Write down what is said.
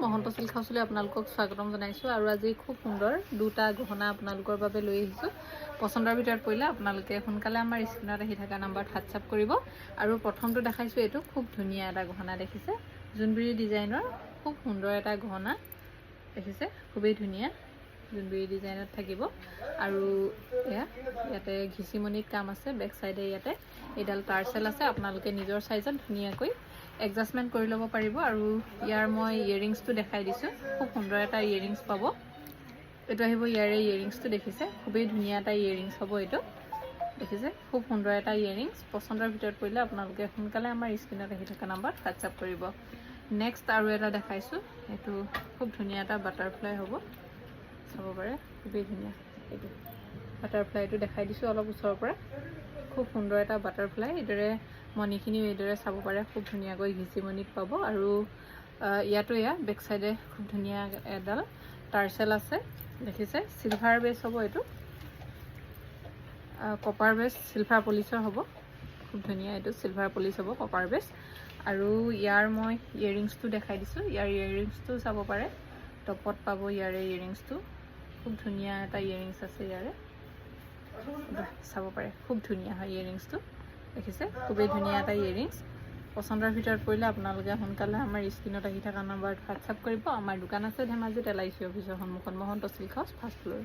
Mahanta silk হাউচলৈ আপোনালোকক স্বাগতম জনাইছোঁ আৰু আজি খুব সুন্দৰ দুটা গহনা আপোনালোকৰ বাবে লৈ আহিছোঁ। পচন্দৰ ভিতৰত পৰিলে আপোনালোকে সোনকালে আমাৰ স্ক্ৰীনত আহি থকা নাম্বাৰত হোৱাটছআপ কৰিব। আৰু প্ৰথমটো দেখাইছোঁ, এইটো খুব ধুনীয়া এটা গহনা দেখিছে, জোনবিৰি ডিজাইনৰ খুব সুন্দৰ এটা গহনা দেখিছে, খুবেই ধুনীয়া জোনবিৰি ডিজাইনত থাকিব। আৰু ইয়াতে ঘিচিমনিত কাম আছে, বেক চাইডে ইয়াতে এইডাল টাৰ্চেল আছে, আপোনালোকে নিজৰ চাইজত ধুনীয়াকৈ এডজাষ্টমেণ্ট কৰি ল'ব পাৰিব। আৰু ইয়াৰ মই ইয়েৰিংছটো দেখাই দিছোঁ, খুব সুন্দৰ এটা ইয়েৰিংছ পাব। এইটো আহিব ইয়াৰে ইয়েৰিংছটো দেখিছে, খুবেই ধুনীয়া এটা ইয়েৰিংছ হ'ব এইটো দেখিছে, খুব সুন্দৰ এটা ইয়েৰিংছ। পচন্দৰ ভিতৰত পৰিলে আপোনালোকে সোনকালে আমাৰ স্ক্ৰীনত আহি থকা নাম্বাৰত হোৱাটছআপ কৰিব। নেক্সট আৰু এটা দেখাইছোঁ, এইটো খুব ধুনীয়া এটা বাটাৰফ্লাই হ'ব, চাব পাৰে, খুবেই ধুনীয়া। এইটো বাটাৰফ্লাইটো দেখাই দিছোঁ অলপ ওচৰৰ পৰা, খুব সুন্দৰ এটা বাটাৰফ্লাই। এইদৰে মণিখিনিও এইদৰে চাব পাৰে, খুব ধুনীয়াকৈ ঘিচিমনিত পাব। আৰু ইয়াতো বেক চাইডে খুব ধুনীয়া এডাল টাৰ্চেল আছে দেখিছে, চিলভাৰ বেছ হ'ব এইটো, কপাৰ বেছ চিলভাৰ পলিচৰ হ'ব, খুব ধুনীয়া। এইটো চিলভাৰ পলিচ হ'ব, কপাৰ বেছ। আৰু ইয়াৰ মই ইয়েৰিংছটো দেখাই দিছোঁ, ইয়াৰ ইয়েৰিংছটো চাব পাৰে, টপত পাব ইয়াৰে ইয়েৰিংছটো, খুব ধুনীয়া এটা ইয়েৰিংছ আছে ইয়াৰে, চাব পাৰে, খুব ধুনীয়া হয় ইয়েৰিংছটো দেখিছে, খুবেই ধুনীয়া এটা ইয়েৰিংছ। পচন্দৰ ভিতৰত পৰিলে আপোনালোকে সোনকালে আমাৰ স্ক্ৰীনত আহি থকা নাম্বাৰত হোৱাটছআপ কৰিব। আমাৰ দোকান আছে ধেমাজিত LIC অফিচৰ সন্মুখত, Mahanta silk house first floor.